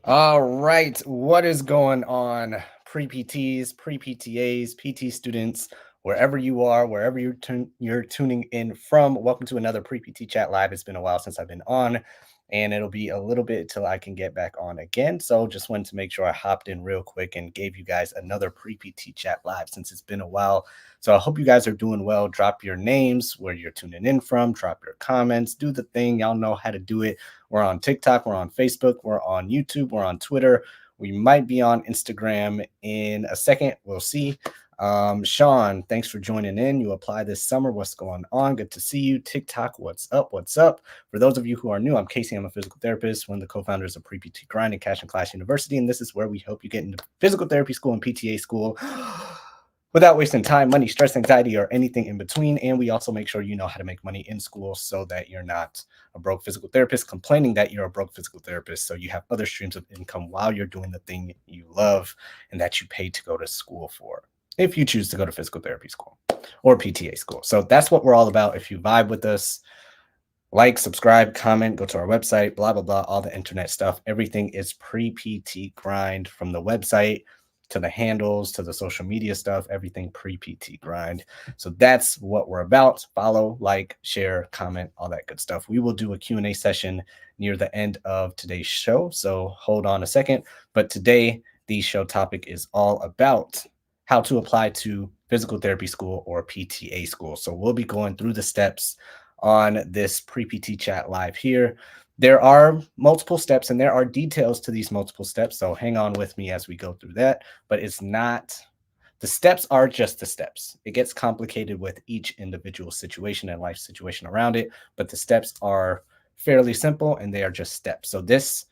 All right, what is going on, pre-PTs, pre-PTAs, PT students, wherever you are, wherever you're tuning in from? Welcome to another pre-PT chat live. It's been a while since I've been on, and it'll be a little bit till I can get back on again. So just wanted to make sure I hopped in real quick and gave you guys another pre-PT chat live since it's been a while. So I hope you guys are doing well. Drop your names, where you're tuning in from, drop your comments, do the thing. Y'all know how to do it. We're on TikTok, we're on Facebook, we're on YouTube, we're on Twitter. We might be on Instagram in a second. We'll see. Sean, thanks for joining in. You apply this summer. What's going on? Good to see you. TikTok, what's up? What's up? For those of you who are new, I'm Casey. I'm a physical therapist, one of the co-founders of Pre-PT Grind and Cash and Clash University, and this is where we help you get into physical therapy school and PTA school without wasting time, money, stress, anxiety, or anything in between. And we also make sure you know how to make money in school so that you're not a broke physical therapist complaining that you're a broke physical therapist. So you have other streams of income while you're doing the thing you love and that you paid to go to school for, if you choose to go to physical therapy school or PTA school. So that's what we're all about. If you vibe with us, like, subscribe, comment, go to our website, blah, blah, blah, all the internet stuff. Everything is pre-PT Grind, from the website to the handles, to the social media stuff, everything pre-PT Grind. So that's what we're about. Follow, like, share, comment, all that good stuff. We will do a Q&A session near the end of today's show, so hold on a second. But today, the show topic is all about how to apply to physical therapy school or PTA school. So we'll be going through the steps on this pre-PT chat live here. There are multiple steps and there are details to these multiple steps. So hang on with me as we go through that, but it's not, the steps are just the steps. It gets complicated with each individual situation and life situation around it, but the steps are fairly simple and they are just steps. So this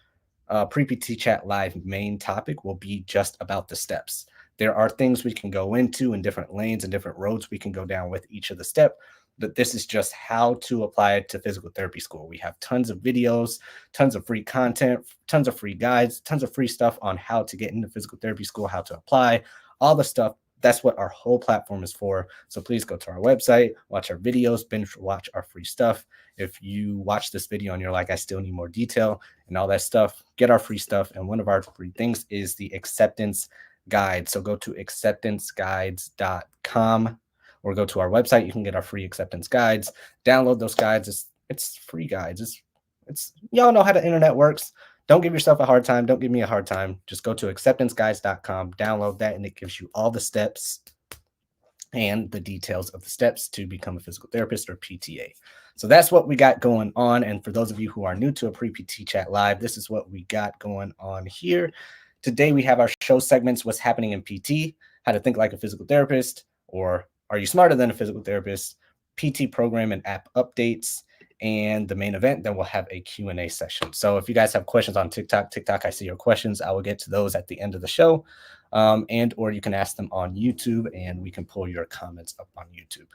pre-PT chat live main topic will be just about the steps. There are things we can go into in different lanes and different roads we can go down with each of the step, but this is just how to apply it to physical therapy school. We have tons of videos, tons of free content, tons of free guides, tons of free stuff on how to get into physical therapy school, how to apply, all the stuff. That's what our whole platform is for. So please go to our website, watch our videos, binge watch our free stuff. If you watch this video and you're like, I still need more detail and all that stuff, get our free stuff. And one of our free things is the acceptance guide. So go to acceptanceguides.com or go to our website. You can get our free acceptance guides. Download those guides. It's free guides. It's y'all know how the internet works. Don't give yourself a hard time. Don't give me a hard time. Just go to acceptanceguides.com, download that, and it gives you all the steps and the details of the steps to become a physical therapist or PTA. So that's what we got going on. And for those of you who are new to a pre-PT chat live, this is what we got going on here. Today we have our show segments: what's happening in PT, how to think like a physical therapist, or are you smarter than a physical therapist, PT program and app updates, and the main event. Then we'll have a Q&A session. So if you guys have questions on TikTok, I see your questions. I will get to those at the end of the show. Or you can ask them on YouTube and we can pull your comments up on YouTube.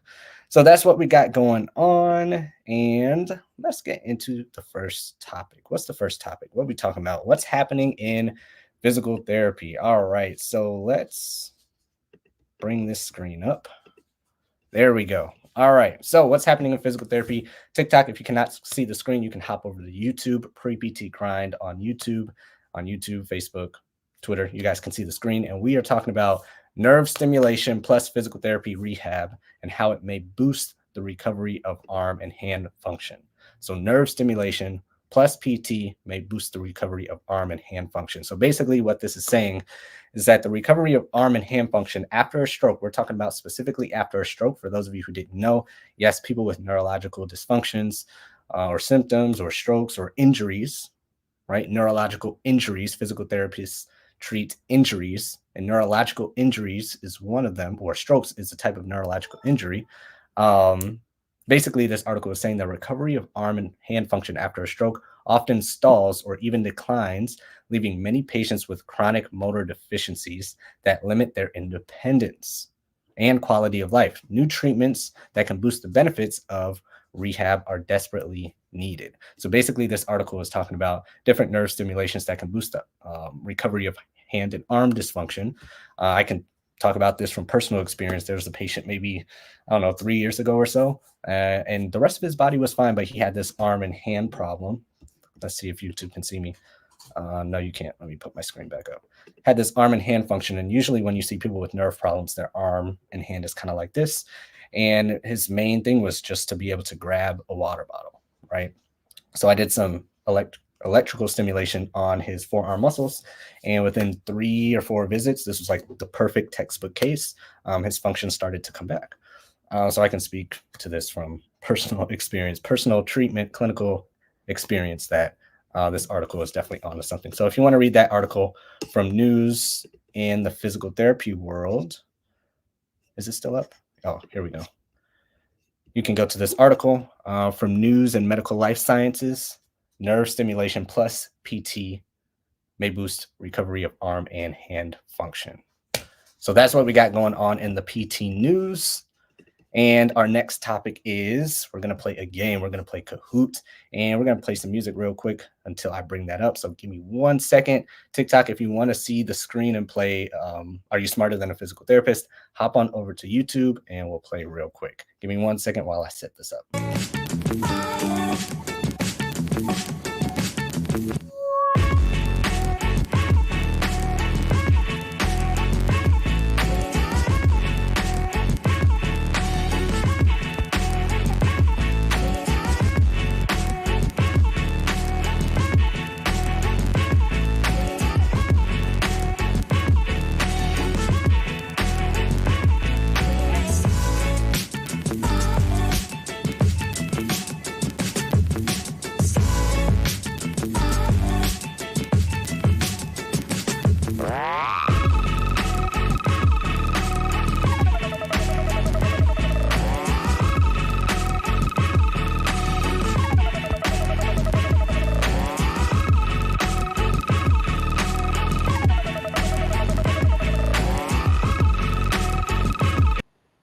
So that's what we got going on. And let's get into the first topic. What's the first topic? What are we talking about? What's happening in physical therapy? All right, so let's bring this screen up. There we go. All right, so what's happening in physical therapy? TikTok, if you cannot see the screen, you can hop over to YouTube, Pre-PT Grind on YouTube, Facebook, Twitter. You guys can see the screen, and we are talking about nerve stimulation plus physical therapy rehab and how it may boost the recovery of arm and hand function. So nerve stimulation plus PT may boost the recovery of arm and hand function. So basically, what this is saying is that the recovery of arm and hand function after a stroke, we're talking about specifically after a stroke. For those of you who didn't know, yes, people with neurological dysfunctions or symptoms or strokes or injuries, right? Neurological injuries, physical therapists treat injuries, and neurological injuries is one of them, or strokes is a type of neurological injury. Um, Basically, this article is saying the recovery of arm and hand function after a stroke often stalls or even declines, leaving many patients with chronic motor deficiencies that limit their independence and quality of life. New treatments that can boost the benefits of rehab are desperately needed. So basically, this article is talking about different nerve stimulations that can boost the recovery of hand and arm dysfunction. I can talk about this from personal experience. There was a patient maybe, I don't know, 3 years ago or so, and the rest of his body was fine, but he had this arm and hand problem. Let's see if YouTube can see me. No, you can't. Let me put my screen back up. Had this arm and hand function. And usually when you see people with nerve problems, their arm and hand is kind of like this. And his main thing was just to be able to grab a water bottle, right? So I did some electrical stimulation on his forearm muscles. And within 3 or 4 visits, this was like the perfect textbook case. His function started to come back. So I can speak to this from personal experience, personal treatment, clinical experience that this article is definitely onto something. So if you want to read that article from News in the Physical Therapy World, is it still up? Oh, here we go. You can go to this article from News and Medical Life Sciences. Nerve stimulation plus PT may boost recovery of arm and hand function. So that's what we got going on in the PT news. And our next topic is we're going to play a game. We're going to play Kahoot, and we're going to play some music real quick until I bring that up. So give me 1 second. TikTok, if you want to see the screen and play Are You Smarter Than a Physical Therapist, hop on over to YouTube and we'll play real quick. Give me 1 second while I set this up.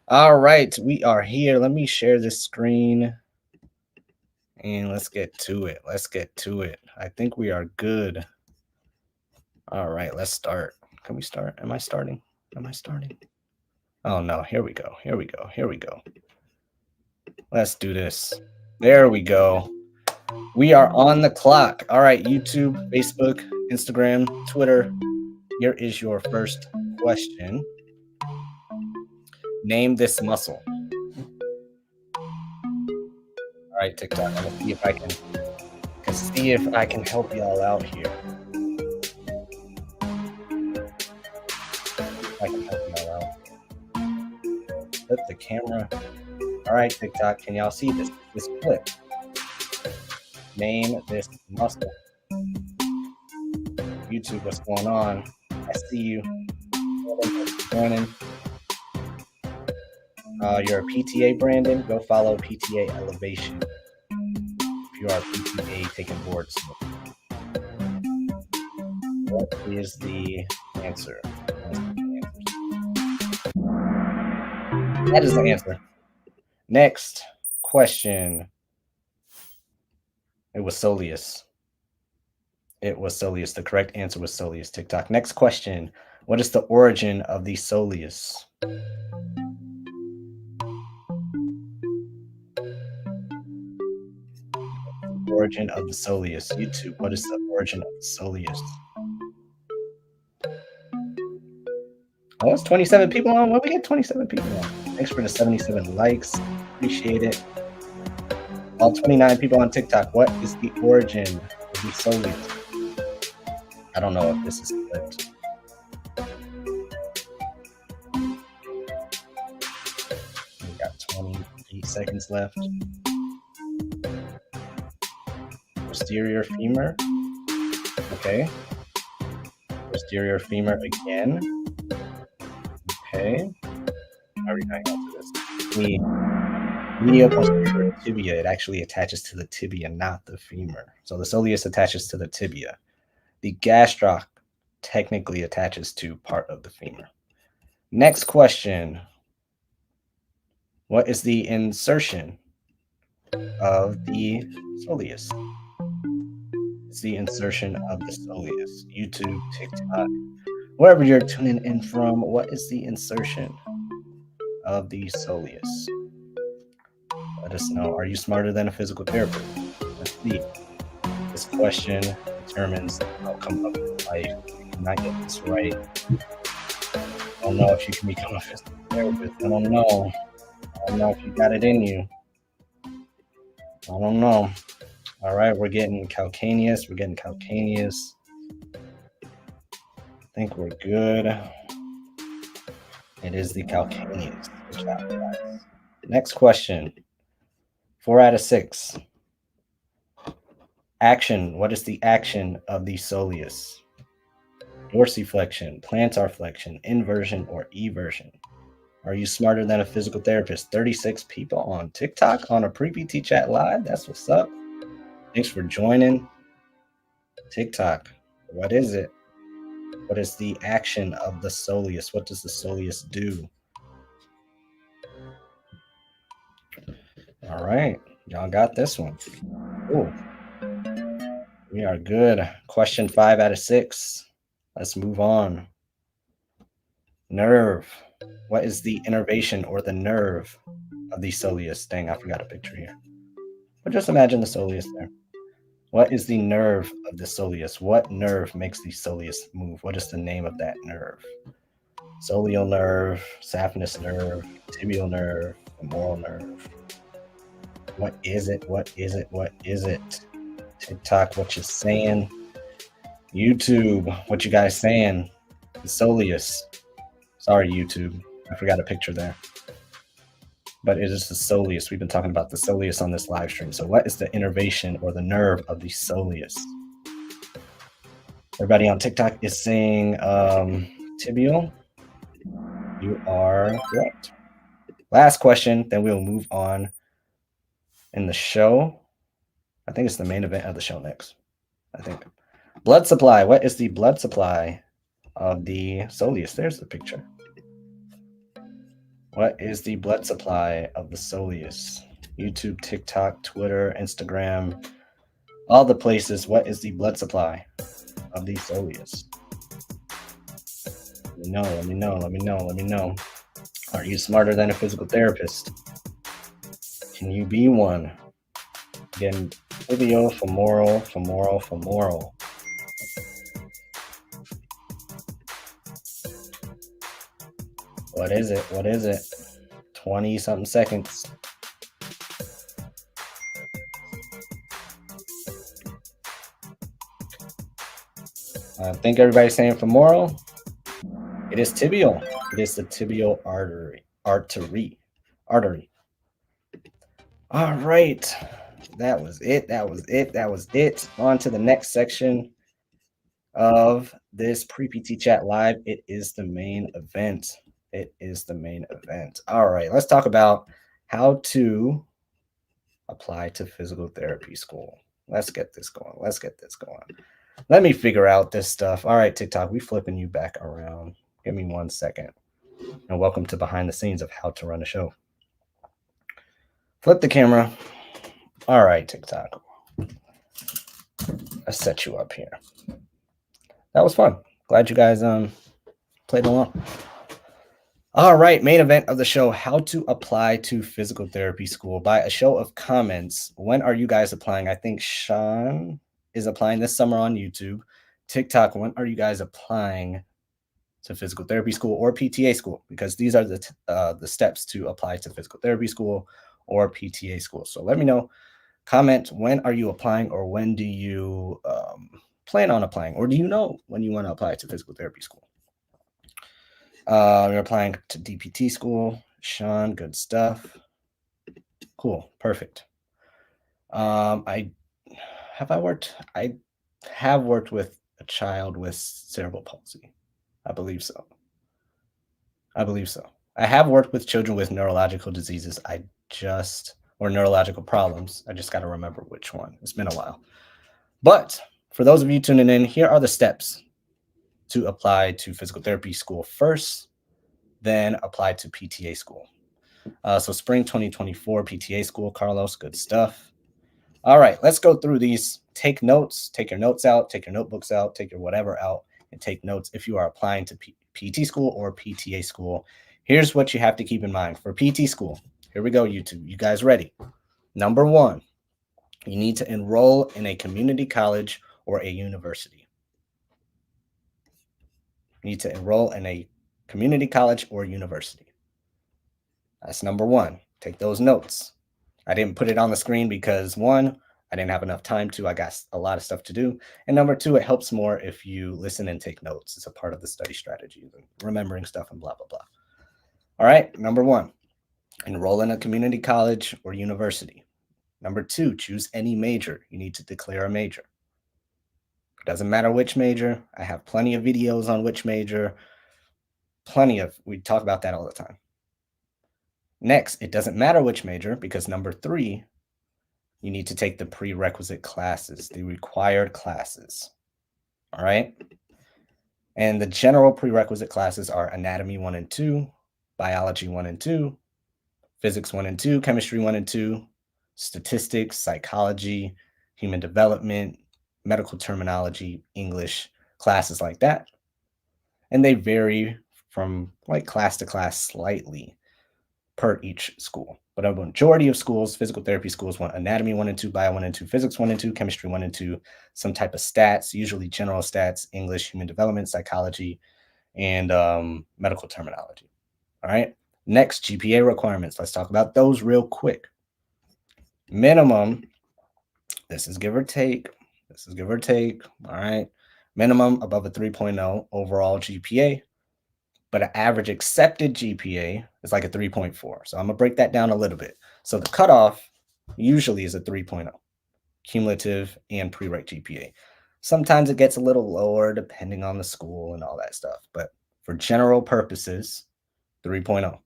All right, we are here. Let me share this screen and let's get to it. Let's get to it. I think we are good. All right, let's start. Can we start? Am I starting? Am I starting? Oh no, here we go. Here we go. Here we go. Let's do this. There we go. We are on the clock. All right, YouTube, Facebook, Instagram, Twitter. Here is your first question. Name this muscle. All right, TikTok. I'm gonna see if I can help y'all out here. I can help y'all out. Flip the camera. All right, TikTok. Can y'all see this flip? Name this muscle. YouTube, what's going on? I see you. Joining. You're a PTA, Brandon. Go follow PTA Elevation. If you are PTA taking boards. What is the answer? That is the answer. Next question. It was soleus. It was soleus. The correct answer was soleus, TikTok. Next question. What is the origin of the soleus? Origin of the soleus. YouTube, what is the origin of the soleus? Oh, that's 27 people on. What we get 27 people on? Thanks for the 77 likes. Appreciate it. All 29 people on TikTok. What is the origin of the soleus? I don't know if this is flipped. We got 28 seconds left. Posterior femur. Okay. Posterior femur again. Okay. How are we going to answer this? The medial posterior tibia, it actually attaches to the tibia, not the femur. So the soleus attaches to the tibia. The gastroc technically attaches to part of the femur. Next question. What is the insertion of the soleus? It's the insertion of the soleus. YouTube, TikTok, wherever you're tuning in from, what is the insertion of the soleus? Let us know. Are you smarter than a physical therapist? Let's see. This question determines the outcome of your life. If you cannot get this right, I don't know if you can become a physical therapist. I don't know. I don't know if you got it in you. I don't know. All right, we're getting calcaneus. We're getting calcaneus. I think we're good. It is the calcaneus. Good job, guys. Next question. 4 out of 6. Action. What is the action of the soleus? Dorsiflexion, plantar flexion, inversion, or eversion? Are you smarter than a physical therapist? 36 people on TikTok on a pre-PT chat live. That's what's up. Thanks for joining. TikTok. What is it? What is the action of the soleus? What does the soleus do? All right. Y'all got this one. Ooh. We are good. Question 5 out of 6. Let's move on. Nerve. What is the innervation or the nerve of the soleus? Dang, I forgot a picture here. But just imagine the soleus there. What is the nerve of the soleus? What nerve makes the soleus move? What is the name of that nerve? Soleal nerve, saphenous nerve, tibial nerve, femoral nerve. What is it? What is it? What is it? TikTok, what you saying? YouTube, what you guys saying? The soleus. Sorry, YouTube. I forgot a picture there. But it is the soleus. We've been talking about the soleus on this live stream. So what is the innervation or the nerve of the soleus? Everybody on TikTok is saying tibial. You are correct. Last question, then we'll move on in the show. I think it's the main event of the show next. I think. Blood supply. What is the blood supply of the soleus? There's the picture. What is the blood supply of the soleus? YouTube, TikTok, Twitter, Instagram, all the places. What is the blood supply of the soleus? Let me know, let me know, let me know, let me know. Are you smarter than a physical therapist? Can you be one? Again, tibio, femoral, femoral, femoral. What is it? What is it? 20 something seconds. I think everybody's saying femoral. It is tibial. It is the tibial artery. All right. That was it. That was it. That was it. On to the next section of this pre-PT chat live. It is the main event. It is the main event. All right. Let's talk about how to apply to physical therapy school. Let's get this going. Let's get this going. Let me figure out this stuff. All right, TikTok, we flipping you back around. Give me 1 second. And welcome to behind the scenes of how to run a show. Flip the camera. All right, TikTok. Let's set you up here. That was fun. Glad you guys played along. All right, main event of the show, how to apply to physical therapy school. By a show of comments, when are you guys applying? I think Sean is applying this summer on YouTube. TikTok, when are you guys applying to physical therapy school or PTA school? Because these are the steps to apply to physical therapy school or PTA school. So let me know Comment, when are you applying, or when do you plan on applying, or do you know when you want to apply to physical therapy school? You're applying to DPT school. Sean, good stuff. Cool, perfect. I I have worked with a child with cerebral palsy. I believe so. I believe so. I have worked with children with neurological diseases. Or neurological problems. I just got to remember which one. It's been a while. But for those of you tuning in, here are the steps to apply to physical therapy school first, then apply to PTA school. So spring 2024 PTA school, Carlos, good stuff. All right, let's go through these. Take notes, take your notes out, take your notebooks out, take your whatever out, and take notes if you are applying to PT school or PTA school. Here's what you have to keep in mind for PT school. Here we go, YouTube. You guys ready? Number one, you need to enroll in a community college or a university. You need to enroll in a community college or university. That's number one. Take those notes. I didn't put it on the screen because one, I didn't have enough time to. I got a lot of stuff to do. And number two, it helps more if you listen and take notes. It's a part of the study strategy, remembering stuff and blah, blah, blah. All right. Number one, enroll in a community college or university. Number two, choose any major. You need to declare a major. It doesn't matter which major. I have plenty of videos on which major. We talk about that all the time. Next, it doesn't matter which major because number three, you need to take the prerequisite classes, the required classes. All right. And the general prerequisite classes are anatomy 1 and 2, biology 1 and 2, physics 1 and 2, chemistry 1 and 2, statistics, psychology, human development, medical terminology, English, classes like that. And they vary from like class to class slightly per each school. But a majority of schools, physical therapy schools, want anatomy 1 and 2, bio 1 and 2, physics 1 and 2, chemistry 1 and 2, some type of stats, usually general stats, English, human development, psychology, and medical terminology. All right. Next, GPA requirements. Let's talk about those real quick. Minimum, this is give or take. All right. Minimum above a 3.0 overall GPA. But an average accepted GPA is like a 3.4. So I'm going to break that down a little bit. So the cutoff usually is a 3.0, cumulative and prereq GPA. Sometimes it gets a little lower depending on the school and all that stuff. But for general purposes, 3.0.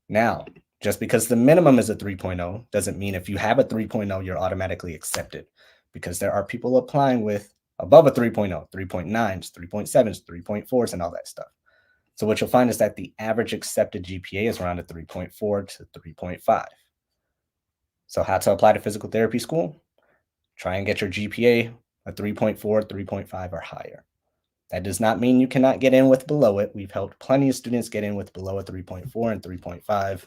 Now, just because the minimum is a 3.0 doesn't mean if you have a 3.0, you're automatically accepted, because there are people applying with above a 3.0, 3.9s, 3.7s, 3.4s, and all that stuff. So what you'll find is that the average accepted GPA is around a 3.4 to 3.5. So how to apply to physical therapy school? Try and get your GPA a 3.4, 3.5 or higher. That does not mean you cannot get in with below it. We've helped plenty of students get in with below a 3.4 and 3.5.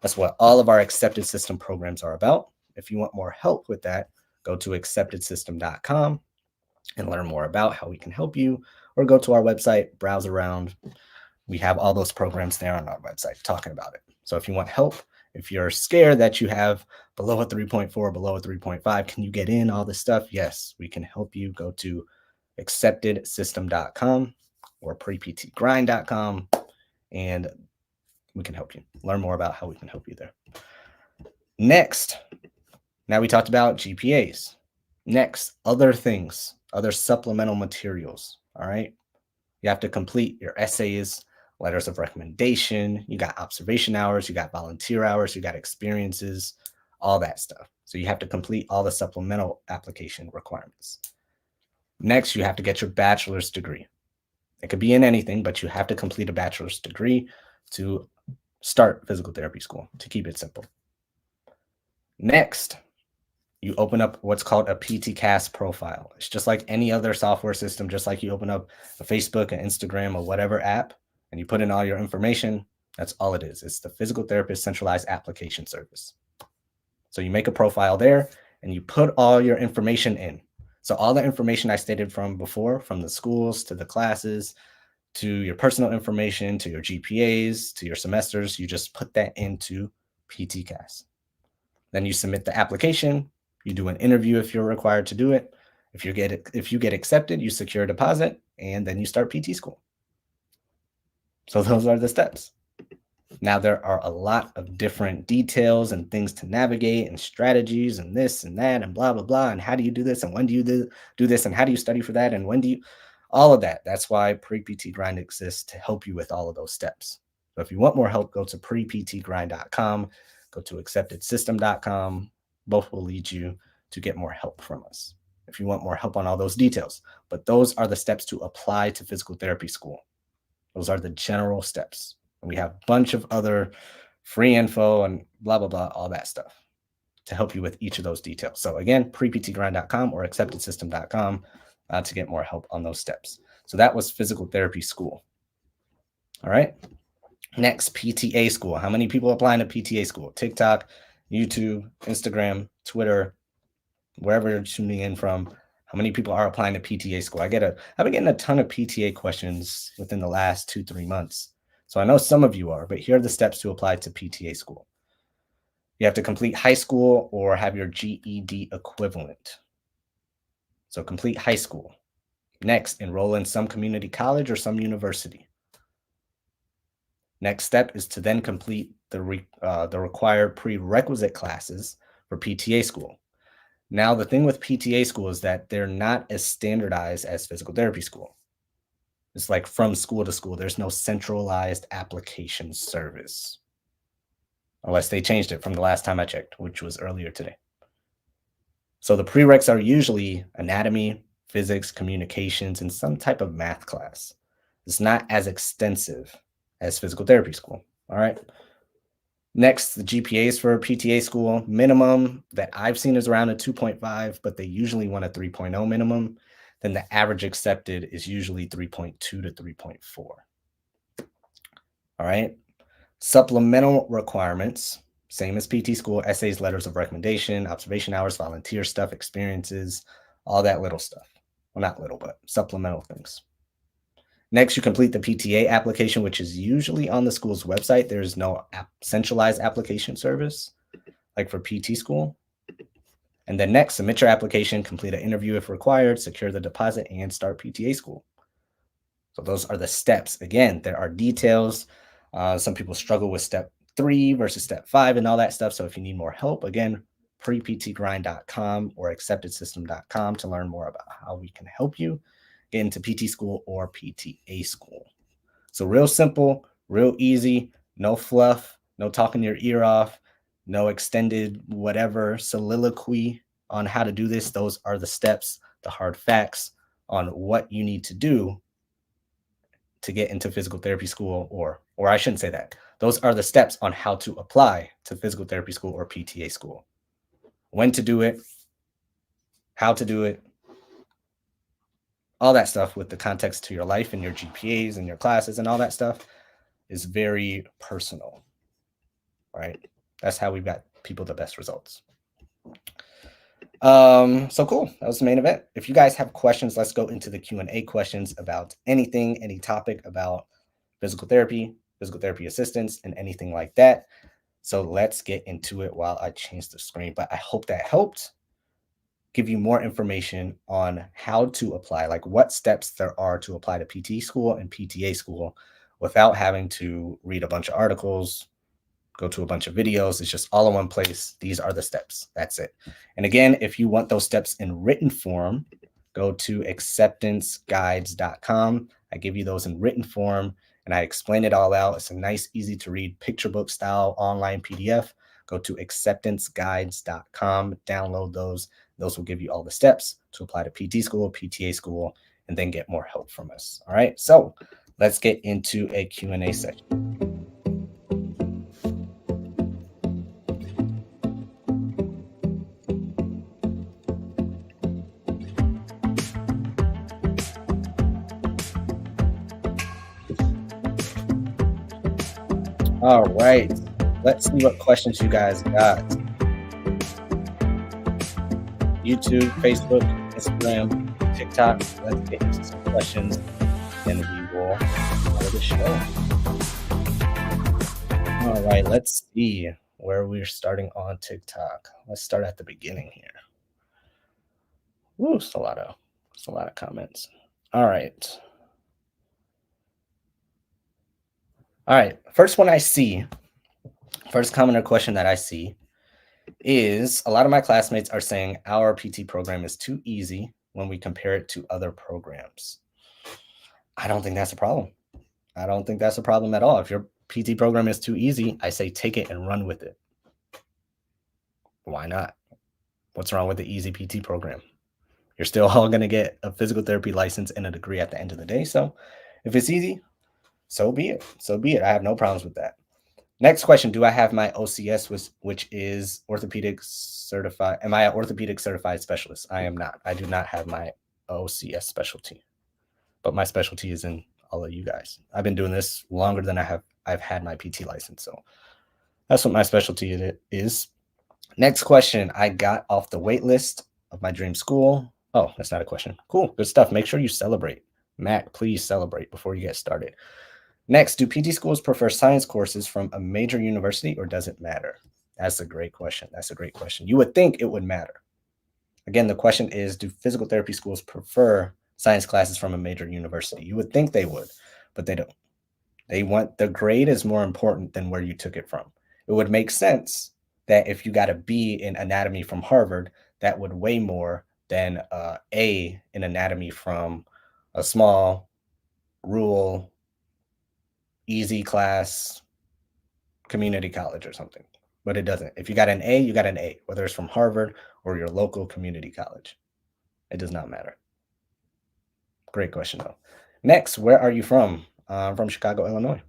That's what all of our accepted system programs are about. If you want more help with that, go to acceptedsystem.com and learn more about how we can help you, or go to our website, browse around. We have all those programs there on our website talking about it. So if you want help, if you're scared that you have below a 3.4, below a 3.5, can you get in all this stuff? Yes, we can help you. Go to acceptedsystem.com or preptgrind.com, and we can help you. Learn more about how we can help you there. Next, now we talked about GPAs. Next, other things, other supplemental materials. All right. You have to complete your essays, letters of recommendation. You got observation hours, you got volunteer hours, you got experiences, all that stuff. So you have to complete all the supplemental application requirements. Next, you have to get your bachelor's degree. It could be in anything, but you have to complete a bachelor's degree to start physical therapy school, to keep it simple. Next, you open up what's called a PTCast profile. It's just like any other software system, just like you open up a Facebook, an Instagram, or whatever app, and you put in all your information. That's all it is. It's the Physical Therapist Centralized Application Service. So you make a profile there and you put all your information in. So all the information I stated from before, from the schools to the classes, to your personal information, to your GPAs, to your semesters, you just put that into PTCast. Then you submit the application. You do an interview if you're required to do it. If you get accepted, you secure a deposit, and then you start PT school. So those are the steps. Now, there are a lot of different details and things to navigate and strategies and this and that and blah, blah, blah. And how do you do this? And when do you do this? And how do you study for that? And when do you, all of that. That's why Pre-PT Grind exists to help you with all of those steps. So if you want more help, go to preptgrind.com, go to acceptedsystem.com. Both will lead you to get more help from us if you want more help on all those details. But those are the steps to apply to physical therapy school. Those are the general steps. And we have a bunch of other free info and blah, blah, blah, all that stuff to help you with each of those details. So again, preptgrind.com or acceptedsystem.com to get more help on those steps. So that was physical therapy school. All right. Next, PTA school. How many people applying to PTA school? TikTok, YouTube, Instagram, Twitter, wherever you're tuning in from. How many people are applying to PTA school? I've been getting a ton of PTA questions within the last 2-3 months. So I know some of you are, but here are the steps to apply to PTA school. You have to complete high school or have your GED equivalent. So complete high school. Next, enroll in some community college or some university. Next step is to then complete the required prerequisite classes for PTA school. Now, the thing with PTA school is that they're not as standardized as physical therapy school. It's like from school to school. There's no centralized application service. Unless they changed it from the last time I checked, which was earlier today. So the prereqs are usually anatomy, physics, communications, and some type of math class. It's not as extensive as physical therapy school. All right. Next, the GPAs for PTA school, minimum that I've seen is around a 2.5, but they usually want a 3.0 minimum. Then the average accepted is usually 3.2 to 3.4. All right. Supplemental requirements, same as PT school, essays, letters of recommendation, observation hours, volunteer stuff, experiences, all that little stuff. Well, not little, but supplemental things. Next, you complete the PTA application, which is usually on the school's website. There's no centralized application service like for PT school. And then next, submit your application, complete an interview if required, secure the deposit, and start PTA school. So those are the steps. Again, there are details. Some people struggle with step 3 versus step 5 and all that stuff. So if you need more help, again, preptgrind.com or acceptedsystem.com to learn more about how we can help you get into PT school or PTA school. So real simple, real easy, no fluff, no talking your ear off, no extended whatever soliloquy on how to do this. Those are the steps, the hard facts on what you need to do to get into physical therapy school, or I shouldn't say that. Those are the steps on how to apply to physical therapy school or PTA school. When to do it, how to do it, all that stuff with the context to your life and your GPAs and your classes and all that stuff is very personal, right? That's how we've got people the best results. So cool. That was the main event. If you guys have questions, let's go into the Q&A questions about anything, any topic about physical therapy assistance, and anything like that. So let's get into it while I change the screen. But I hope that helped give you more information on how to apply, like what steps there are to apply to PT school and PTA school without having to read a bunch of articles, go to a bunch of videos. It's just all in one place. These are the steps. That's it. And again, if you want those steps in written form, go to acceptanceguides.com. I give you those in written form and I explain it all out. It's a nice, easy to read picture book style online PDF. Go to acceptanceguides.com, download those. Those will give you all the steps to apply to PT school, PTA school, and then get more help from us. All right. So let's get into a Q&A section. All right, let's see what questions you guys got. YouTube, Facebook, Instagram, TikTok. Let's get into some questions and we will start the show. All right, let's see where we're starting on TikTok. Let's start at the beginning here. Ooh, it's a lot of comments. All right. All right. First comment or question that I see is a lot of my classmates are saying our PT program is too easy when we compare it to other programs. I don't think that's a problem. I don't think that's a problem at all. If your PT program is too easy, I say take it and run with it. Why not? What's wrong with the easy PT program? You're still all going to get a physical therapy license and a degree at the end of the day. So if it's easy, so be it. So be it. I have no problems with that. Next question. Do I have my OCS, which is orthopedic certified? Am I an orthopedic certified specialist? I am not. I do not have my OCS specialty, but my specialty is in all of you guys. I've been doing this longer than I've had my PT license. So that's what my specialty is. Next question. I got off the wait list of my dream school. Oh, that's not a question. Cool. Good stuff. Make sure you celebrate. Mac, please celebrate before you get started. Next, do PT schools prefer science courses from a major university or does it matter? That's a great question. You would think it would matter. Again, the question is, do physical therapy schools prefer science classes from a major university? You would think they would, but they don't. They want the grade is more important than where you took it from. It would make sense that if you got a B in anatomy from Harvard, that would weigh more than A in anatomy from a small, rural, easy class community college or something. But it doesn't. If you got an A, you got an A, whether it's from Harvard or your local community college. It does not matter. Great question, though. Next, where are you from? I'm from Chicago, Illinois.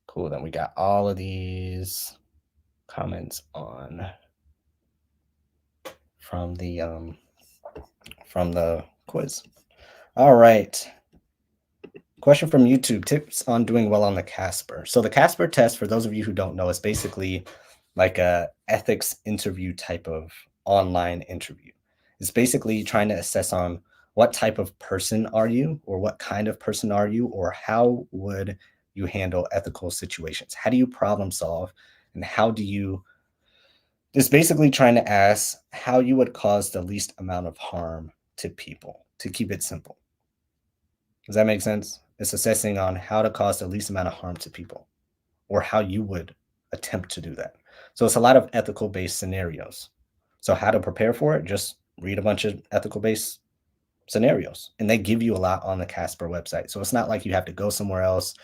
Cool. Then we got all of these comments on from the quiz. All right. Question from YouTube, tips on doing well on the Casper. So the Casper test, for those of you who don't know, is basically like a ethics interview type of online interview. It's basically trying to assess on what type of person are you, or what kind of person are you, or how would you handle ethical situations? How do you problem solve? And how do you, it's basically trying to ask how you would cause the least amount of harm to people, to keep it simple. Does that make sense? It's assessing on how to cause the least amount of harm to people, or how you would attempt to do that. So it's a lot of ethical based scenarios. So how to prepare for it, just read a bunch of ethical based scenarios, and they give you a lot on the Casper website. So it's not like you have to go somewhere else,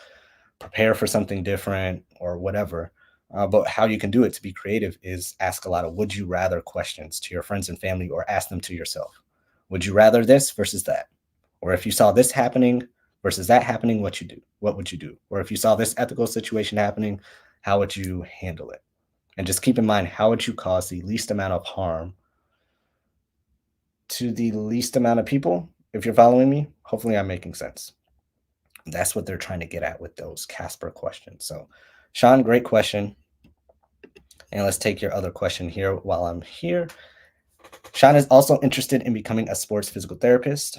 prepare for something different or whatever. But how you can do it to be creative is ask a lot of would you rather questions to your friends and family, or ask them to yourself. Would you rather this versus that? Or if you saw this happening versus that happening, what would you do? Or if you saw this ethical situation happening, how would you handle it? And just keep in mind, how would you cause the least amount of harm to the least amount of people? If you're following me, hopefully I'm making sense. That's what they're trying to get at with those Casper questions. So, Sean, great question. And let's take your other question here while I'm here. Sean is also interested in becoming a sports physical therapist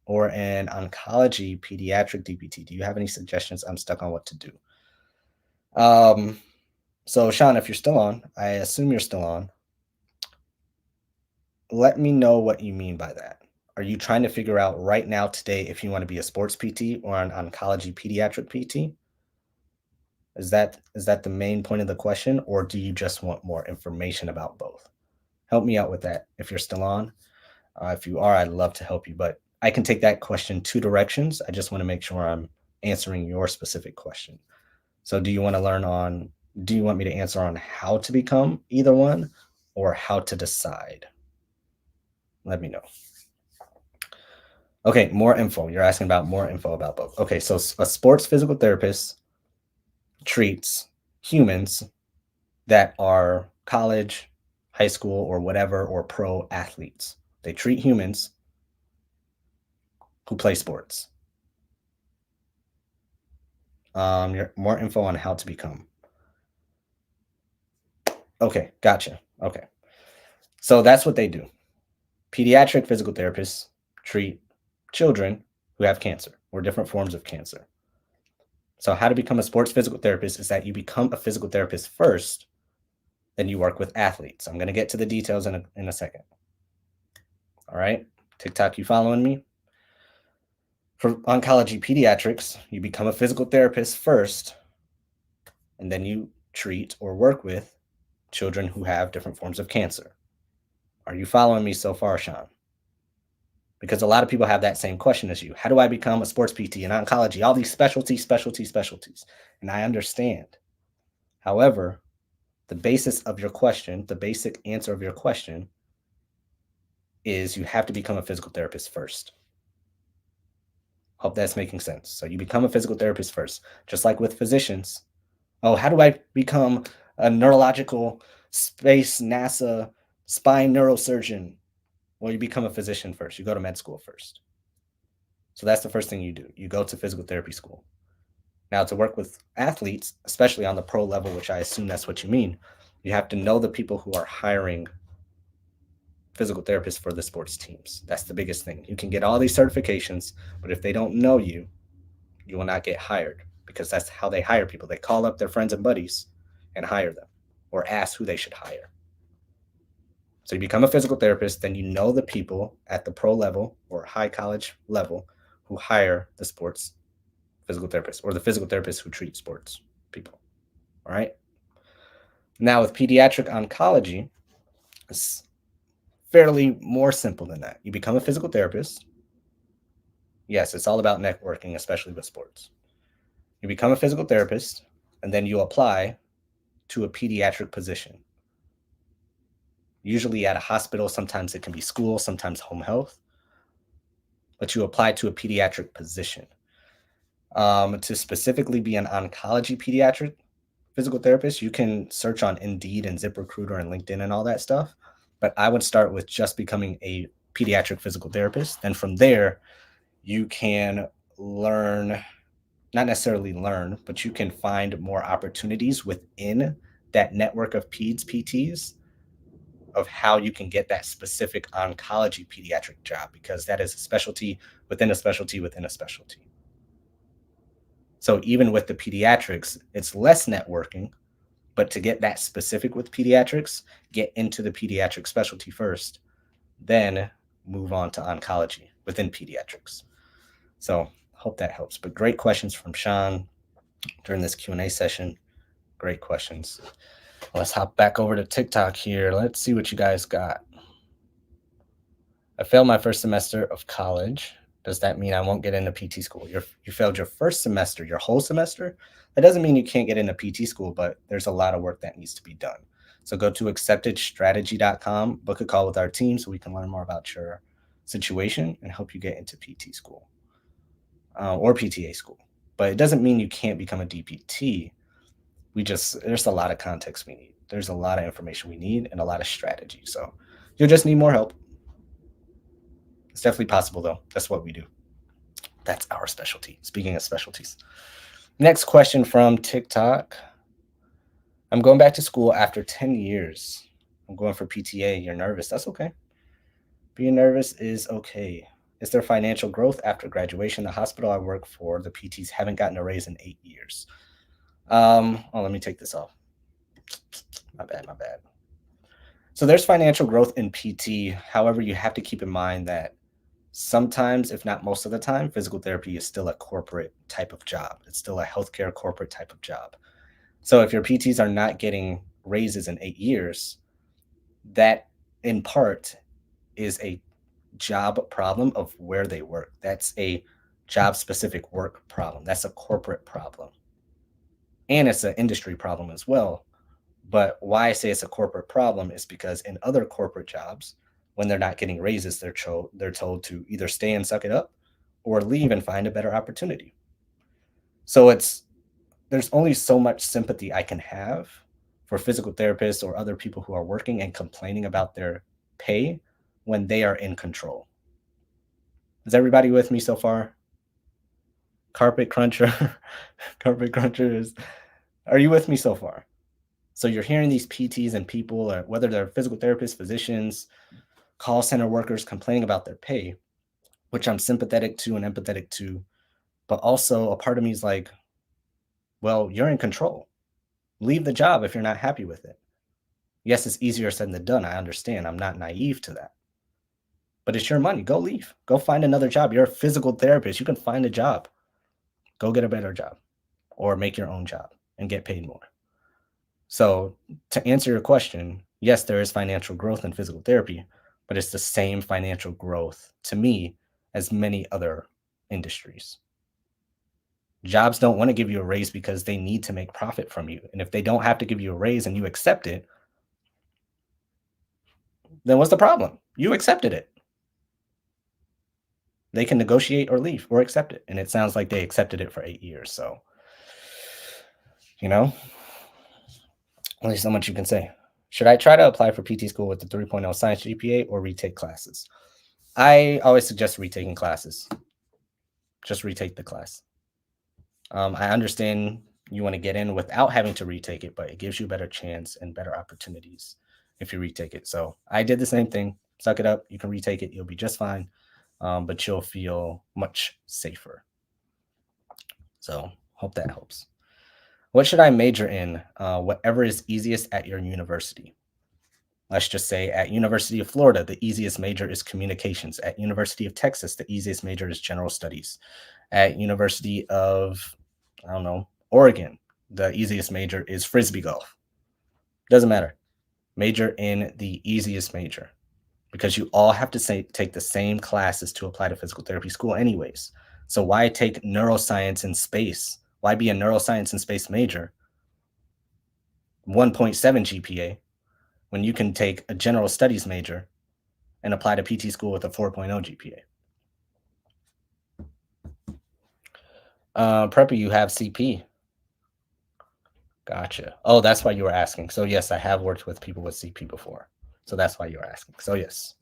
or an oncology pediatric DPT. Do you have any suggestions? I'm stuck on what to do. So Sean, if you're still on, I assume you're still on. Let me know what you mean by that. Are you trying to figure out right now today if you want to be a sports PT or an oncology pediatric PT? Is that the main point of the question, or do you just want more information about both? Help me out with that if you're still on. If you are, I'd love to help you, but I can take that question two directions. I just want to make sure I'm answering your specific question. So do you want me to answer on how to become either one or how to decide? Let me know. Okay, more info. You're asking about more info about both. Okay, so a sports physical therapist treats humans that are college, high school, or whatever, or pro athletes. They treat humans who play sports. More info on how to become. Okay, gotcha. Okay. So that's what they do. Pediatric physical therapists treat children who have cancer or different forms of cancer. So how to become a sports physical therapist is that you become a physical therapist first, then you work with athletes. I'm going to get to the details in a second. All right. TikTok, you following me? For oncology pediatrics, you become a physical therapist first, and then you treat or work with children who have different forms of cancer. Are you following me so far, Sean? Because a lot of people have that same question as you. How do I become a sports PT in oncology? All these specialties. And I understand. However, the basis of your question, the basic answer of your question is you have to become a physical therapist first. Hope that's making sense. So you become a physical therapist first, just like with physicians. Oh, how do I become a neurological space NASA spine neurosurgeon? Well, you become a physician first. You go to med school first. So that's the first thing you do. You go to physical therapy school. Now, to work with athletes, especially on the pro level, which I assume that's what you mean, you have to know the people who are hiring physical therapists for the sports teams. That's the biggest thing. You can get all these certifications, but if they don't know you, you will not get hired because that's how they hire people. They call up their friends and buddies and hire them or ask who they should hire. So you become a physical therapist, then you know the people at the pro level or high college level who hire the sports physical therapists or the physical therapists who treat sports people. All right. Now, with pediatric oncology, it's fairly more simple than that. You become a physical therapist. Yes, it's all about networking, especially with sports. You become a physical therapist, and then you apply to a pediatric position. Usually at a hospital, sometimes it can be school, sometimes home health, but you apply to a pediatric position. To specifically be an oncology pediatric physical therapist, you can search on Indeed and ZipRecruiter and LinkedIn and all that stuff. But I would start with just becoming a pediatric physical therapist. Then from there, you can learn, not necessarily learn, but you can find more opportunities within that network of PEDS PTs of how you can get that specific oncology pediatric job, because that is a specialty within a specialty within a specialty. So even with the pediatrics, it's less networking, but to get that specific with pediatrics, get into the pediatric specialty first, then move on to oncology within pediatrics. So hope that helps. But great questions from Sean during this Q&A session. Great questions. Let's hop back over to TikTok here. Let's see what you guys got. I failed my first semester of college. Does that mean I won't get into PT school? You failed your first semester, your whole semester? That doesn't mean you can't get into PT school, but there's a lot of work that needs to be done. So go to acceptedstrategy.com, book a call with our team so we can learn more about your situation and help you get into PT school or PTA school. But it doesn't mean you can't become a DPT. There's a lot of context we need. There's a lot of information we need and a lot of strategy. So you'll just need more help. It's definitely possible, though. That's what we do. That's our specialty. Speaking of specialties. Next question from TikTok. I'm going back to school after 10 years. I'm going for PTA. You're nervous. That's okay. Being nervous is okay. Is there financial growth after graduation? The hospital I work for, the PTs haven't gotten a raise in 8 years. Let me take this off. My bad. So there's financial growth in PT. However, you have to keep in mind that sometimes, if not most of the time, physical therapy is still a corporate type of job. It's still a healthcare corporate type of job. So if your PTs are not getting raises in 8 years, that in part is a job problem of where they work. That's a job specific work problem. That's a corporate problem. And it's an industry problem as well. But why I say it's a corporate problem is because in other corporate jobs, when they're not getting raises, they're told to either stay and suck it up or leave and find a better opportunity. So there's only so much sympathy I can have for physical therapists or other people who are working and complaining about their pay when they are in control. Is everybody with me so far? Carpet Cruncher. Carpet Cruncher are you with me so far? So you're hearing these PTs and people, whether they're physical therapists, physicians, call center workers complaining about their pay, which I'm sympathetic to and empathetic to. But also a part of me is like, well, you're in control. Leave the job if you're not happy with it. Yes, it's easier said than done. I understand. I'm not naive to that. but it's your money. Go leave. Go find another job. You're a physical therapist. You can find a job. Go get a better job or make your own job and get paid more. So, to answer your question, yes, there is financial growth in physical therapy, but it's the same financial growth to me as many other industries. Jobs don't want to give you a raise because they need to make profit from you. And if they don't have to give you a raise and you accept it, then what's the problem? You accepted it. They can negotiate or leave or accept it. And it sounds like they accepted it for 8 years. So, only so much you can say. Should I try to apply for PT school with the 3.0 science GPA or retake classes? I always suggest retaking classes. Just retake the class. I understand you want to get in without having to retake it, but it gives you a better chance and better opportunities if you retake it. So I did the same thing. Suck it up. You can retake it. You'll be just fine, but you'll feel much safer. So hope that helps. What should I major in? Whatever is easiest at your university. Let's just say at University of Florida, the easiest major is communications. At University of Texas, the easiest major is general studies. At University of, I don't know, Oregon, the easiest major is frisbee golf. Doesn't matter. Major in the easiest major because you all have to take the same classes to apply to physical therapy school anyways. So why take neuroscience in space? Why be a neuroscience and space major? 1.7 GPA when you can take a general studies major and apply to PT school with a 4.0 GPA. Prepper, you have CP. Gotcha. Oh, that's why you were asking. So yes, I have worked with people with CP before. So that's why you were asking. So yes,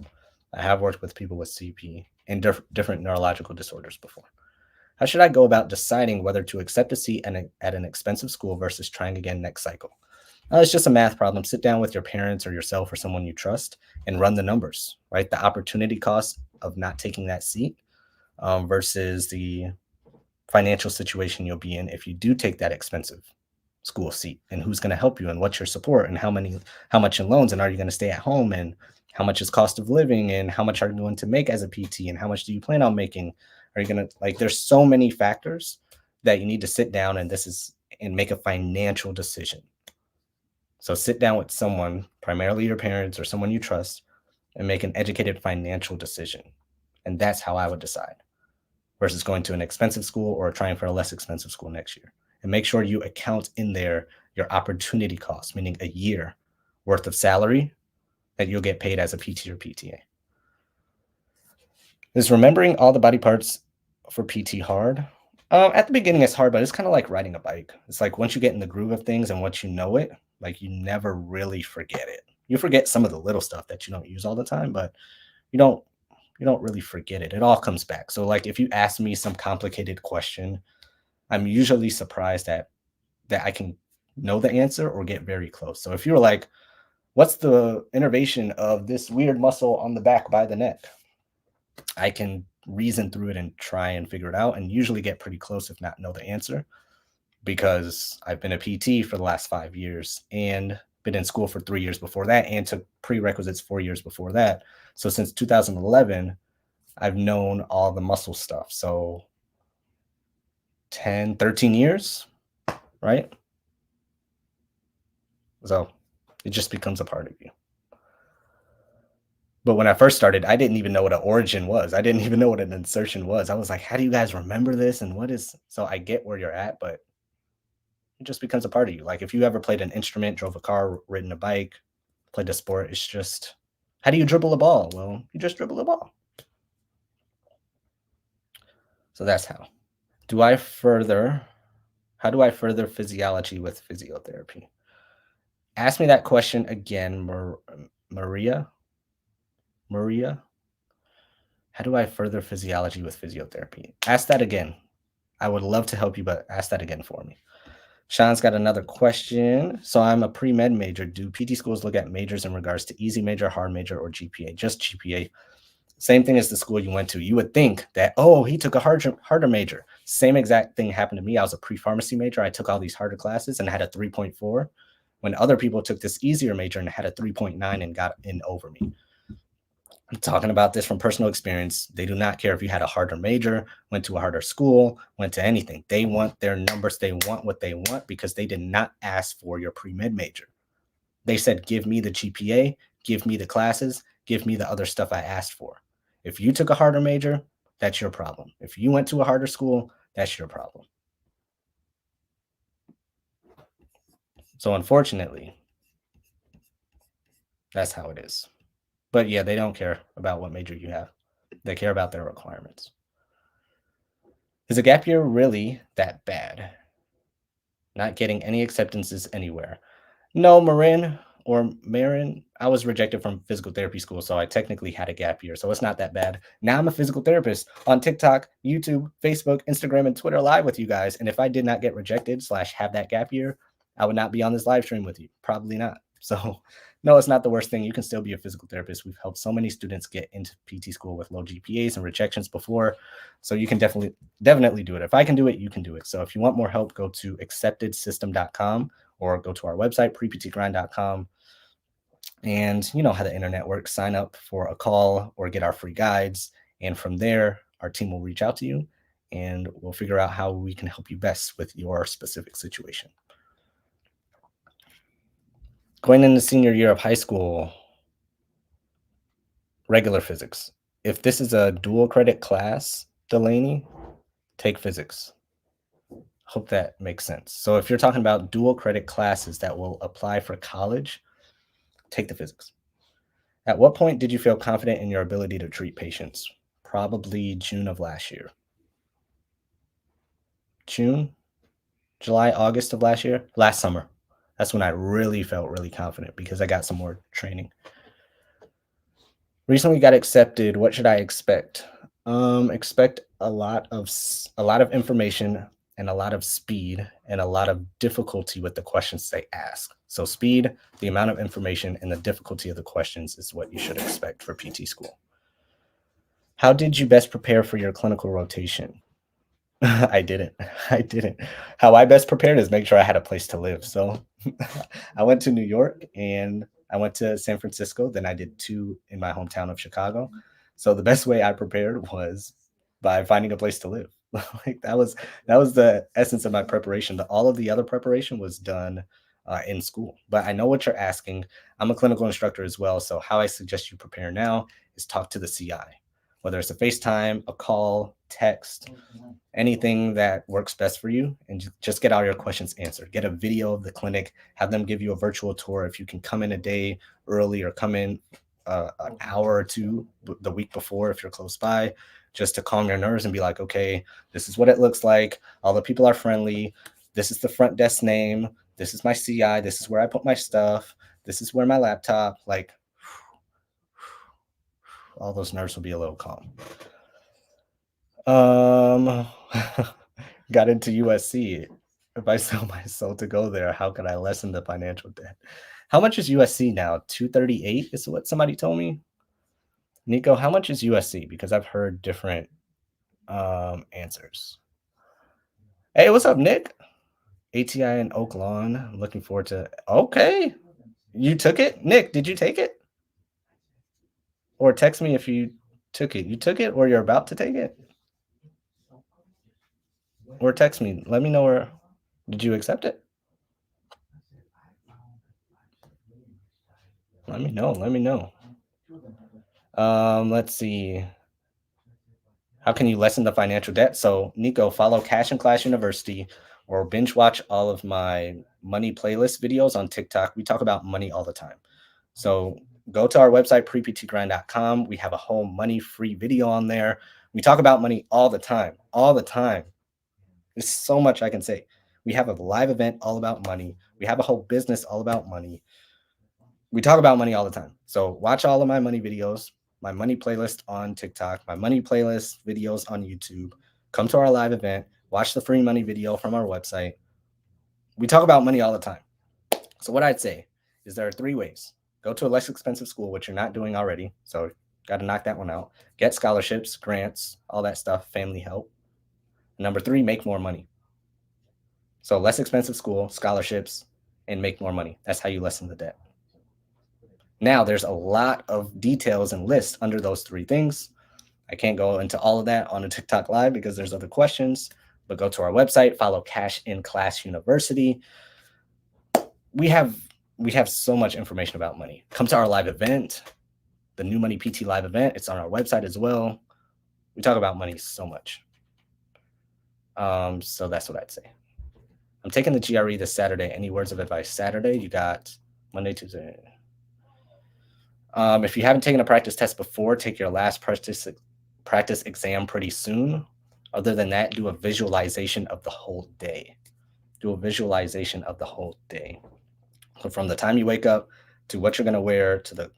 I have worked with people with CP and different neurological disorders before. How should I go about deciding whether to accept a seat at an expensive school versus trying again next cycle? It's just a math problem. Sit down with your parents or yourself or someone you trust and run the numbers, right? The opportunity cost of not taking that seat versus the financial situation you'll be in if you do take that expensive school seat, and who's going to help you and what's your support and how much in loans, and are you going to stay at home, and how much is cost of living, and how much are you going to make as a PT, and how much do you plan on making? Are you going to there's so many factors that you need to sit down and make a financial decision. So sit down with someone, primarily your parents or someone you trust, and make an educated financial decision. And that's how I would decide versus going to an expensive school or trying for a less expensive school next year. And make sure you account in there your opportunity cost, meaning a year worth of salary that you'll get paid as a PT or PTA. Is remembering all the body parts for PT hard? At the beginning, it's hard, but it's kind of like riding a bike. It's like once you get in the groove of things and once you know it, you never really forget it. You forget some of the little stuff that you don't use all the time, but you don't really forget it. It all comes back. So if you ask me some complicated question, I'm usually surprised that I can know the answer or get very close. So if you're like, what's the innervation of this weird muscle on the back by the neck? I can reason through it and try and figure it out and usually get pretty close, if not know the answer, because I've been a PT for the last 5 years and been in school for 3 years before that and took prerequisites 4 years before that. So since 2011, I've known all the muscle stuff. So 10, 13 years, right? So it just becomes a part of you. But when I first started, I didn't even know what an origin was. I didn't even know what an insertion was. I was like, how do you guys remember this? And what is, so I get where you're at, but it just becomes a part of you. If you ever played an instrument, drove a car, ridden a bike, played a sport, it's just, how do you dribble a ball? Well, you just dribble a ball. So that's how. How do I further physiology with physiotherapy? Ask me that question again, Maria. How do I further physiology with physiotherapy? Ask that again. I would love to help you, but ask that again for me. Sean's got another question. So I'm a pre-med major. Do PT schools look at majors in regards to easy major, hard major, or GPA? Just GPA. Same thing as the school you went to. You would think that, oh, he took a harder major. Same exact thing happened to me. I was a pre-pharmacy major. I took all these harder classes and had a 3.4 when other people took this easier major and had a 3.9 and got in over me. I'm talking about this from personal experience. They do not care if you had a harder major, went to a harder school, went to anything. They want their numbers. They want what they want because they did not ask for your pre med major. They said, give me the GPA, give me the classes, give me the other stuff I asked for. If you took a harder major, that's your problem. If you went to a harder school, that's your problem. So unfortunately, that's how it is. But yeah, they don't care about what major you have. They care about their requirements. Is a gap year really that bad? Not getting any acceptances anywhere. No, Marin, I was rejected from physical therapy school, so I technically had a gap year. So it's not that bad. Now I'm a physical therapist on TikTok, YouTube, Facebook, Instagram, and Twitter live with you guys. And if I did not get rejected / have that gap year, I would not be on this live stream with you. Probably not. So no, it's not the worst thing. You can still be a physical therapist. We've helped so many students get into PT school with low GPAs and rejections before. So you can definitely do it. If I can do it, you can do it. So if you want more help, go to acceptedsystem.com or go to our website, preptgrind.com. And you know how the internet works. Sign up for a call or get our free guides. And from there, our team will reach out to you and we'll figure out how we can help you best with your specific situation. Going into senior year of high school, regular physics. If this is a dual credit class, Delaney, take physics. Hope that makes sense. So if you're talking about dual credit classes that will apply for college, take the physics. At what point did you feel confident in your ability to treat patients? Probably June of last year. June, July, August of last summer. That's when I really felt really confident because I got some more training. Recently got accepted. What should I expect? Expect a lot of information and a lot of speed and a lot of difficulty with the questions they ask. So speed, the amount of information, and the difficulty of the questions is what you should expect for PT school. How did you best prepare for your clinical rotation? I didn't. I didn't. How I best prepared is make sure I had a place to live. So I went to New York and I went to San Francisco. Then I did 2 in my hometown of Chicago. So the best way I prepared was by finding a place to live. Like that was the essence of my preparation. All of the other preparation was done in school. But I know what you're asking. I'm a clinical instructor as well. So how I suggest you prepare now is talk to the CI, whether it's a FaceTime, a call, text, anything that works best for you, and just get all your questions answered. Get a video of the clinic, have them give you a virtual tour. If you can come in a day early or come in an hour or two the week before, if you're close by, just to calm your nerves and be like, okay, this is what it looks like. All the people are friendly. This is the front desk name. This is my CI. This is where I put my stuff. This is where my laptop, like all those nerves will be a little calm. Um, got into USC. If I sell my soul to go there, how could I lessen the financial debt? How much is USC now? 238 is what somebody told me. Nico, how much is USC? Because I've heard different answers. Hey, what's up, Nick? ATI in Oak Lawn. I'm looking forward to. Okay, you took it, Nick. Did you take it? Or text me if you took it. You took it, or you're about to take it. Or text me. Let me know where. Did you accept it? Let me know. Let me know. Let's see. How can you lessen the financial debt? So, Nico, follow Cash and Clash University or binge watch all of my money playlist videos on TikTok. We talk about money all the time. So, go to our website, preptgrind.com. We have a whole money free video on there. We talk about money all the time, all the time. There's so much I can say. We have a live event all about money. We have a whole business all about money. We talk about money all the time. So watch all of my money videos, my money playlist on TikTok, my money playlist videos on YouTube. Come to our live event, watch the free money video from our website. We talk about money all the time. So what I'd say is there are 3 ways. Go to a less expensive school, which you're not doing already. So got to knock that one out. Get scholarships, grants, all that stuff, family help. Number 3, make more money. So less expensive school, scholarships, and make more money. That's how you lessen the debt. Now, there's a lot of details and lists under those three things. I can't go into all of that on a TikTok live because there's other questions, but go to our website, follow Cash in Class University. We have so much information about money. Come to our live event, the New Money PT live event. It's on our website as well. We talk about money so much. So that's what I'd say. I'm taking the GRE this Saturday. Any words of advice? Saturday, you got Monday, Tuesday. If you haven't taken a practice test before, take your last practice exam pretty soon. Other than that, do a visualization of the whole day. Do a visualization of the whole day. So from the time you wake up to what you're going to wear, to the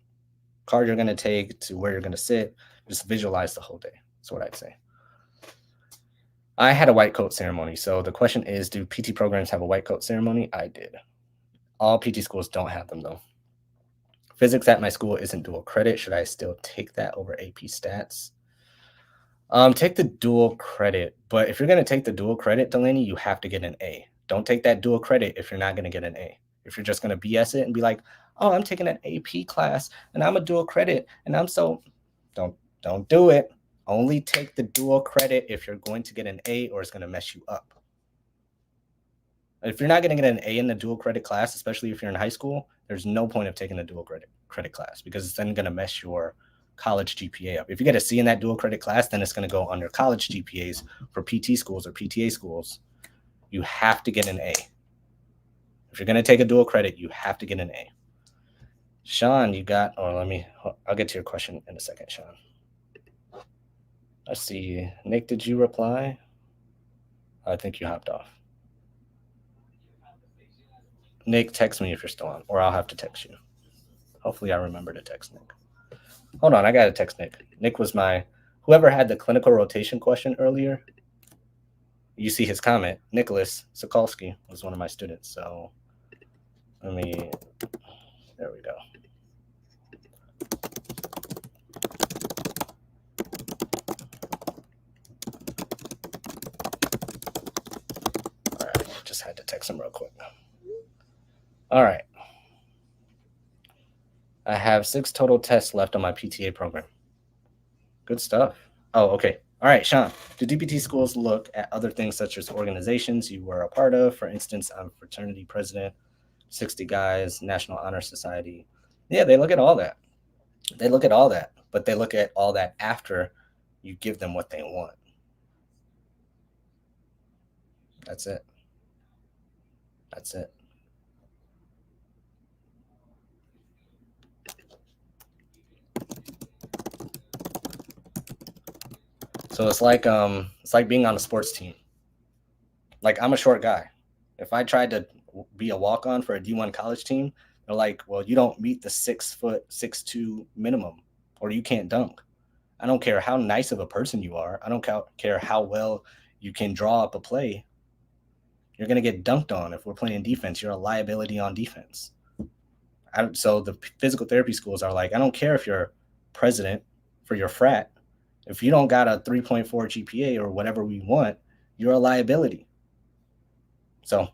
car you're going to take, to where you're going to sit, just visualize the whole day. That's what I'd say. I had a white coat ceremony. So the question is, do PT programs have a white coat ceremony? I did. All PT schools don't have them though. Physics at my school isn't dual credit. Should I still take that over AP stats? Take the dual credit, but if you're going to take the dual credit, Delaney, you have to get an A. Don't take that dual credit if you're not going to get an A. If you're just going to BS it and be like, oh, I'm taking an AP class and I'm a dual credit and I'm so, don't do it. Only take the dual credit if you're going to get an A or it's going to mess you up. If you're not going to get an A in the dual credit class, especially if you're in high school, there's no point of taking a dual credit class because it's then going to mess your college GPA up. If you get a C in that dual credit class, then it's going to go under college GPAs for PT schools or PTA schools. You have to get an A. If you're going to take a dual credit, you have to get an A. Sean, you got, I'll get to your question in a second, Sean. Let's see. Nick, did you reply? I think you hopped off. Nick, text me if you're still on, or I'll have to text you. Hopefully I remember to text Nick. Hold on, I got to text Nick. Nick was whoever had the clinical rotation question earlier. You see his comment. Nicholas Sokolsky was one of my students. So there we go. All right, just had to text him real quick. All right. I have 6 total tests left on my PTA program. Good stuff. Oh, okay. All right, Sean, do DPT schools look at other things such as organizations you were a part of? For instance, I'm fraternity president, 60 Guys, National Honor Society. Yeah, they look at all that. They look at all that, but they look at all that after you give them what they want. That's it. That's it. So it's like being on a sports team. Like, I'm a short guy. If I tried to be a walk-on for a D1 college team, they're like, well, you don't meet the 6'2" minimum, or you can't dunk. I don't care how nice of a person you are. I don't care how well you can draw up a play. You're going to get dunked on. If we're playing defense, you're a liability on defense. So the physical therapy schools are like, I don't care if you're president for your frat. If you don't got a 3.4 GPA or whatever we want, you're a liability. So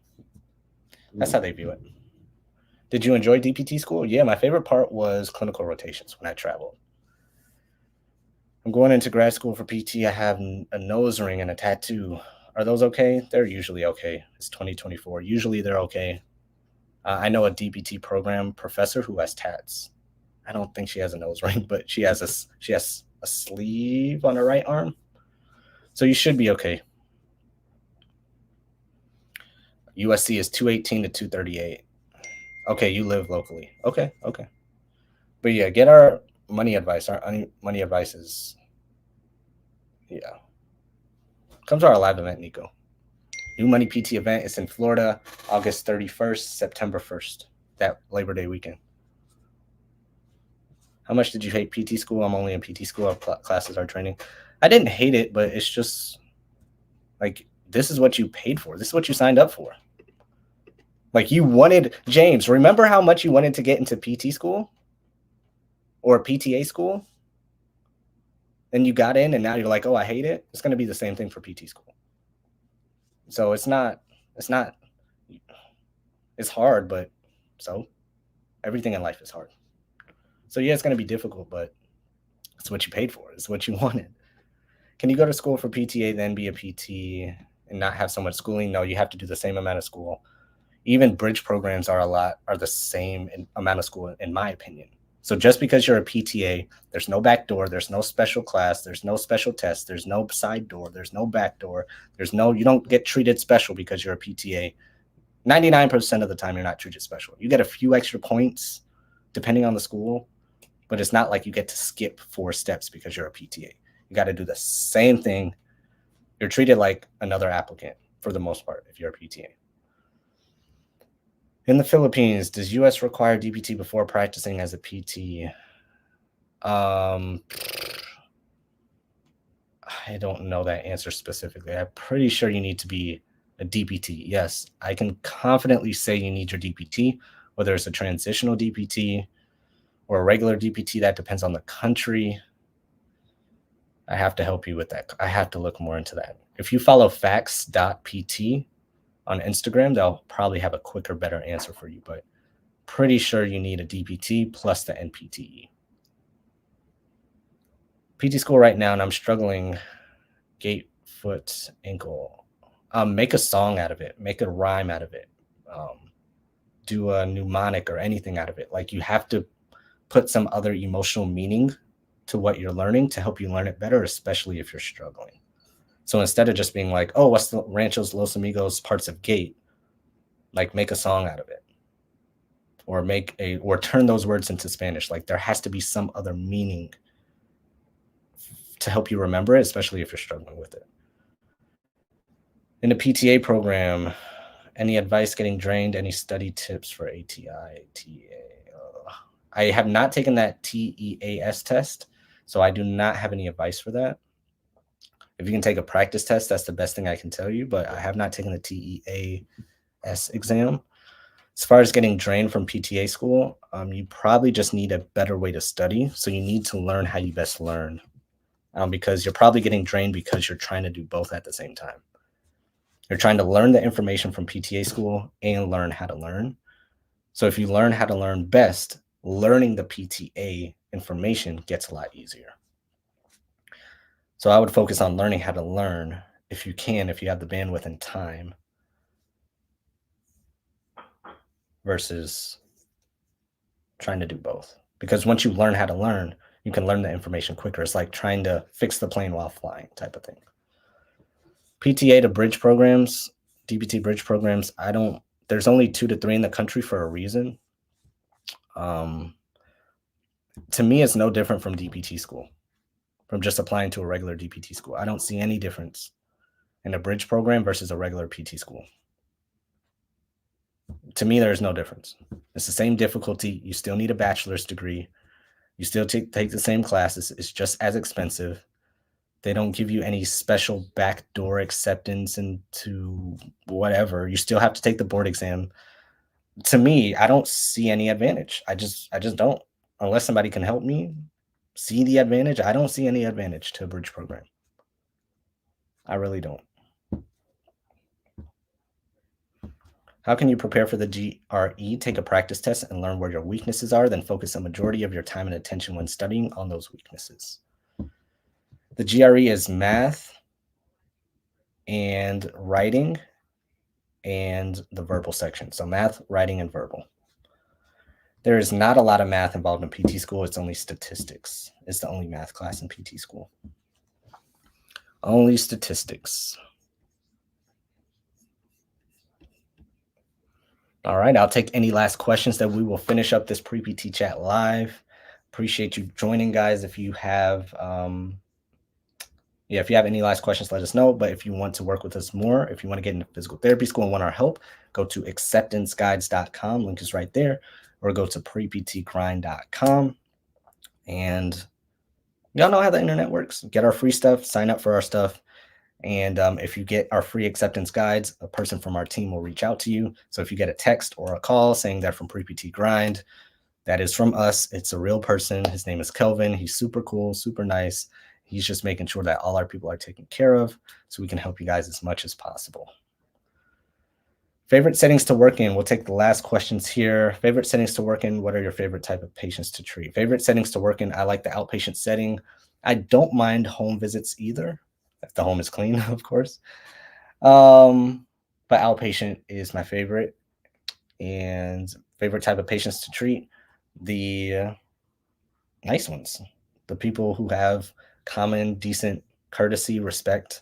that's how they view it. Did you enjoy DPT school? Yeah, my favorite part was clinical rotations when I traveled. I'm going into grad school for PT. I have a nose ring and a tattoo. Are those okay? They're usually okay. It's 2024. Usually they're okay. I know a DPT program professor who has tats. I don't think she has a nose ring, but she has a sleeve on her right arm. So you should be okay. USC is 218 to 238. Okay, you live locally. Okay. But yeah, get our money advice. Our money advice is, yeah. Come to our live event, Nico. New Money PT event is in Florida, August 31st, September 1st, that Labor Day weekend. How much did you hate PT school? I'm only in PT school. Our classes are training. I didn't hate it, but it's just like, this is what you paid for. This is what you signed up for. Like, you wanted, James, remember how much you wanted to get into PT school or PTA school? And you got in and now you're like, oh, I hate it. It's going to be the same thing for PT school. So it's hard, but so everything in life is hard. So yeah, it's going to be difficult, but it's what you paid for. It's what you wanted. Can you go to school for PTA, then be a PT and not have so much schooling? No, you have to do the same amount of school. Even bridge programs are the same amount of school, in my opinion. So just because you're a PTA, there's no back door, there's no special class, there's no special test, there's no side door, there's no back door, you don't get treated special because you're a PTA. 99% of the time, you're not treated special. You get a few extra points depending on the school, but it's not like you get to skip 4 steps because you're a PTA. You got to do the same thing. You're treated like another applicant for the most part if you're a PTA. In the Philippines, does US require DPT before practicing as a PT? I don't know that answer specifically. I'm pretty sure you need to be a DPT. Yes, I can confidently say you need your DPT, whether it's a transitional DPT or a regular DPT. That depends on the country. I have to help you with that. I have to look more into that. If you follow facts.pt on Instagram, they'll probably have a quicker, better answer for you, but pretty sure you need a DPT plus the NPTE. PT school right now, and I'm struggling. Gait, foot, ankle. Make a song out of it. Make a rhyme out of it. Do a mnemonic or anything out of it. Like, you have to put some other emotional meaning to what you're learning to help you learn it better, especially if you're struggling. So instead of just being like, oh, what's the Ranchos Los Amigos parts of gait? Like, make a song out of it. Or turn those words into Spanish. Like, there has to be some other meaning to help you remember it, especially if you're struggling with it. In the PTA program, any advice getting drained? Any study tips for ATI, TA? I have not taken that TEAS test, so I do not have any advice for that. If you can take a practice test, that's the best thing I can tell you, but I have not taken the TEAS exam. As far as getting drained from PTA school, you probably just need a better way to study. So you need to learn how you best learn, because you're probably getting drained because you're trying to do both at the same time. You're trying to learn the information from PTA school and learn how to learn. So if you learn how to learn best, learning the PTA information gets a lot easier. So I would focus on learning how to learn if you have the bandwidth and time, versus trying to do both. Because once you learn how to learn, you can learn the information quicker. It's like trying to fix the plane while flying type of thing. PTA to bridge programs, DPT bridge programs, there's only 2 to 3 in the country for a reason. To me, it's no different from DPT school, from just applying to a regular DPT school. I don't see any difference in a bridge program versus a regular PT school. To me, there's no difference. It's the same difficulty. You still need a bachelor's degree. You still take the same classes. It's just as expensive. They don't give you any special backdoor acceptance into whatever. You still have to take the board exam. To me, I don't see any advantage. I just don't. Unless somebody can help me see the advantage, I don't see any advantage to a bridge program. I really don't. How can you prepare for the GRE? Take a practice test and learn where your weaknesses are, then focus a majority of your time and attention when studying on those weaknesses. The GRE is math and writing and the verbal section. So math, writing, and verbal. There is not a lot of math involved in PT school. It's only statistics. It's the only math class in PT school. Only statistics. All right, I'll take any last questions that we will finish up this pre-PT chat live. Appreciate you joining, guys. If you have if you have any last questions, let us know. But if you want to work with us more, if you want to get into physical therapy school and want our help, go to acceptanceguides.com. Link is right there. Or go to preptgrind.com. And y'all know how the internet works. Get our free stuff, sign up for our stuff. And if you get our free acceptance guides, a person from our team will reach out to you. So if you get a text or a call saying they're from Pre-PT Grind, that is from us. It's a real person. His name is Kelvin. He's super cool, super nice. He's just making sure that all our people are taken care of so we can help you guys as much as possible. Favorite settings to work in. We'll take the last questions here. Favorite settings to work in. What are your favorite type of patients to treat? Favorite settings to work in. I like the outpatient setting. I don't mind home visits either, if the home is clean, of course. Um, but outpatient is my favorite. And favorite type of patients to treat, the nice ones, the people who have common, decent courtesy, respect,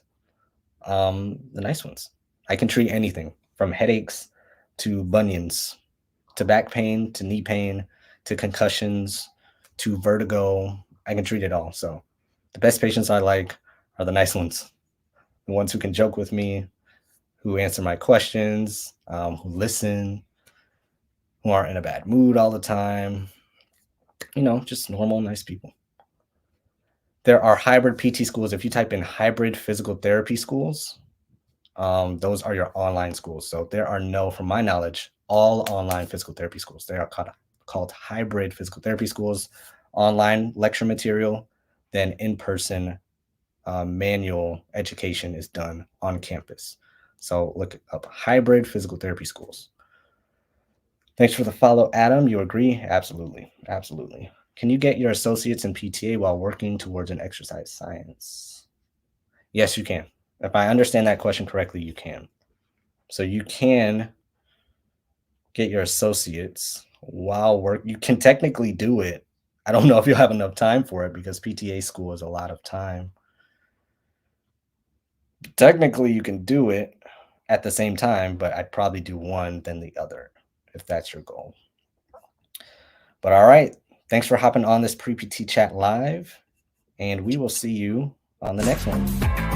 the nice ones. I can treat anything from headaches to bunions to back pain to knee pain to concussions to vertigo. I can treat it all. So the best patients I like are the nice ones, the ones who can joke with me, who answer my questions, who listen, who aren't in a bad mood all the time. Just normal, nice people. There are hybrid PT schools. If you type in hybrid physical therapy schools, those are your online schools. So there are no, from my knowledge, all online physical therapy schools. They are called hybrid physical therapy schools. Online lecture material, then in-person manual education is done on campus. So look up hybrid physical therapy schools. Thanks for the follow, Adam. You agree? Absolutely. Absolutely. Can you get your associates in PTA while working towards an exercise science? Yes, you can. If I understand that question correctly, you can. So you can get your associates while you can technically do it. I don't know if you'll have enough time for it because PTA school is a lot of time. Technically, you can do it at the same time, but I'd probably do one then the other if that's your goal. But all right, thanks for hopping on this pre-PT chat live, and we will see you on the next one.